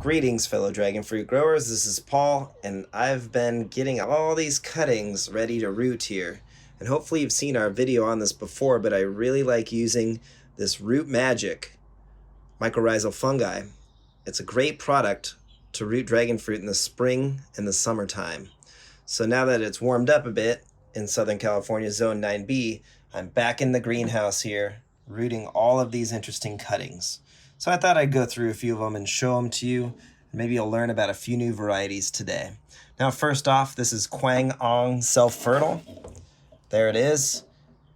Greetings, fellow dragon fruit growers. This is Paul, and I've been getting all these cuttings ready to root here. And hopefully you've seen our video on this before, but I really like using this Root Magic mycorrhizal fungi. It's a great product to root dragon fruit in the spring and the summertime. So now that it's warmed up a bit in Southern California, Zone 9B, I'm back in the greenhouse here, rooting all of these interesting cuttings. So I thought I'd go through a few of them and show them to you. Maybe you'll learn about a few new varieties today. Now, first off, this is Kwang Ong Self-Fertile. There it is.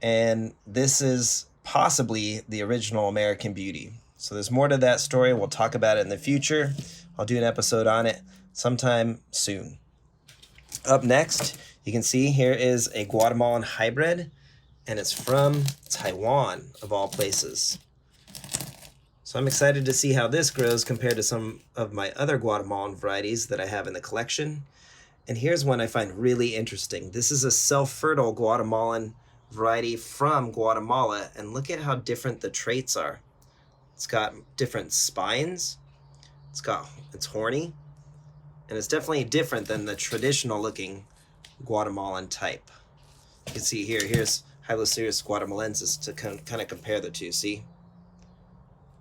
And this is possibly the original American Beauty. So there's more to that story. We'll talk about it in the future. I'll do an episode on it sometime soon. Up next, you can see here is a Guatemalan hybrid, and it's from Taiwan, of all places. So I'm excited to see how this grows compared to some of my other Guatemalan varieties that I have in the collection. And here's one I find really interesting. This is a self-fertile Guatemalan variety from Guatemala, and look at how different the traits are. It's got different spines, it's horny, and it's definitely different than the traditional looking Guatemalan type. You can see here's Hylocereus guatemalensis to kind of compare the two, see?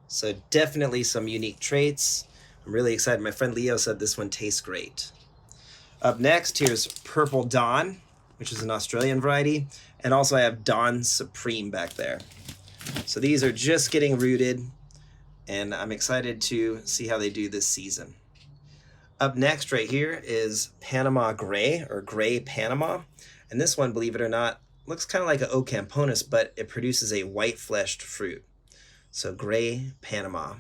So definitely some unique traits. I'm really excited. My friend Leo said this one tastes great. Up next, here's Purple Dawn, which is an Australian variety. And also I have Dawn Supreme back there. So these are just getting rooted, and I'm excited to see how they do this season. Up next right here is Panama Gray, or Gray Panama. And this one, believe it or not, looks kind of like an Ocamponus, but it produces a white-fleshed fruit. So Gray Panama.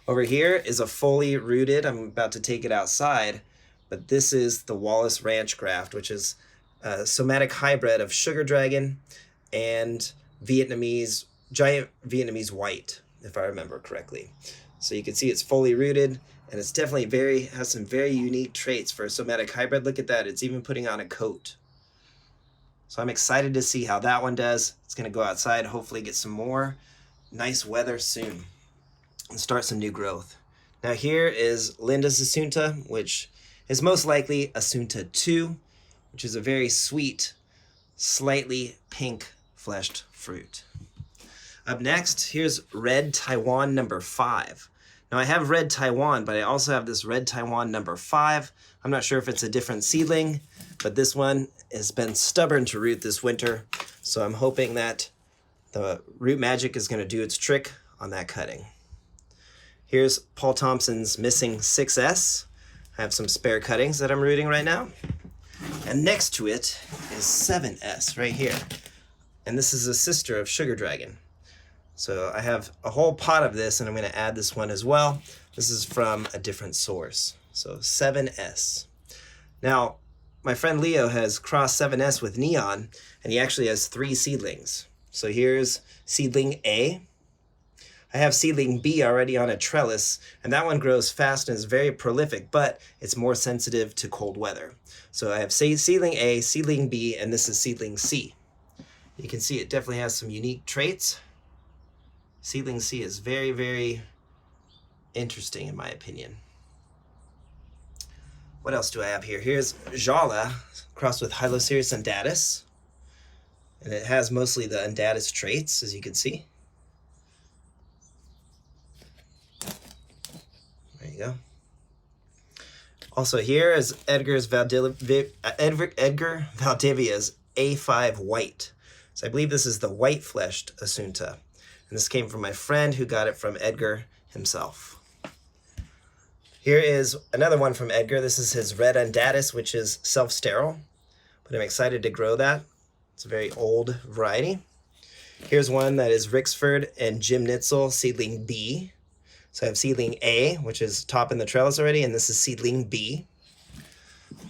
Over here is a fully rooted, I'm about to take it outside, but this is the Wallace Ranch graft, which is a somatic hybrid of sugar dragon and giant Vietnamese white, if I remember correctly. So you can see it's fully rooted, and it's definitely has some very unique traits for a somatic hybrid. Look at that, it's even putting on a coat. So I'm excited to see how that one does. It's gonna go outside, hopefully get some more nice weather soon and start some new growth. Now here is Linda's Asunta, which is most likely Asunta 2, which is a very sweet, slightly pink fleshed fruit. Up next, here's Red Taiwan number 5. Now I have Red Taiwan, but I also have this Red Taiwan number 5. I'm not sure if it's a different seedling, but this one has been stubborn to root this winter, so I'm hoping that the Root Magic is going to do its trick on that cutting. Here's Paul Thompson's Missing 6S. I have some spare cuttings that I'm rooting right now. And next to it is 7S right here. And this is a sister of Sugar Dragon. So I have a whole pot of this, and I'm going to add this one as well. This is from a different source. So 7S. Now, my friend Leo has crossed 7S with Neon, and he actually has 3 seedlings. So here's seedling A. I have seedling B already on a trellis, and that one grows fast and is very prolific, but it's more sensitive to cold weather. So I have seedling A, seedling B, and this is seedling C. You can see it definitely has some unique traits. Seedling C is very, very interesting in my opinion. What else do I have here? Here's Jolla crossed with Hylocereus undatus. And it has mostly the undatus traits, as you can see. There you go. Also here is Edgar Valdivia's A5 White. So I believe this is the white-fleshed Asunta. And this came from my friend who got it from Edgar himself. Here is another one from Edgar. This is his Red Undatus, which is self-sterile. But I'm excited to grow that. It's a very old variety. Here's one that is Rixford and Jim Nitzel, seedling B. So I have seedling A, which is top in the trellis already, and this is seedling B.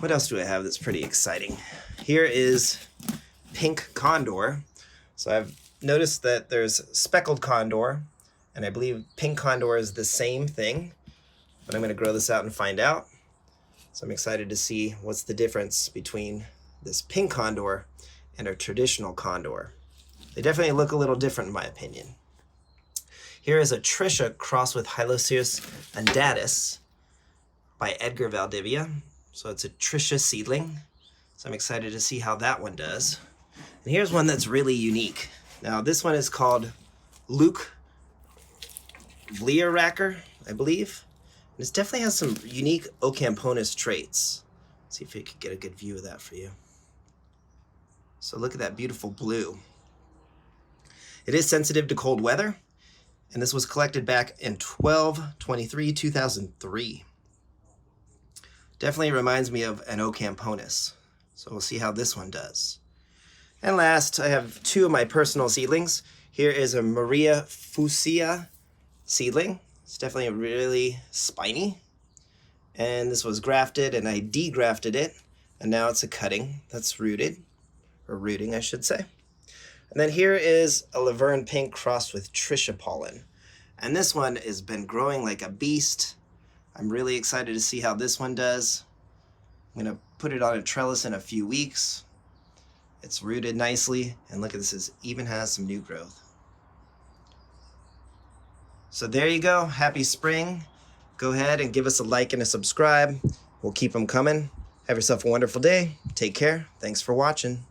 What else do I have that's pretty exciting? Here is Pink Condor. So I've noticed that there's speckled condor, and I believe pink condor is the same thing, but I'm going to grow this out and find out. So I'm excited to see what's the difference between this pink condor and a traditional condor. They definitely look a little different in my opinion. Here is a Trisha crossed with Hylocereus undatus. by Edgar Valdivia. So it's a Tricia seedling. So I'm excited to see how that one does. And here's one that's really unique. Now this one is called Luke Vlierracker, I believe. And this definitely has some unique Ocamponus traits. Let's see if we could get a good view of that for you. So look at that beautiful blue. It is sensitive to cold weather, and this was collected back in 12/23/2003. Definitely reminds me of an Ocamponus. So we'll see how this one does. And last, I have two of my personal seedlings. Here is a Maria Fusia seedling. It's definitely really spiny. And this was grafted, and I degrafted it, and now it's a cutting that's rooted, or rooting, I should say. And then here is a Laverne Pink crossed with Tricia pollen. And this one has been growing like a beast. I'm really excited to see how this one does. I'm gonna put it on a trellis in a few weeks. It's rooted nicely, and look at this, it even has some new growth. So there you go, happy spring. Go ahead and give us a like and a subscribe. We'll keep them coming. Have yourself a wonderful day. Take care. Thanks for watching.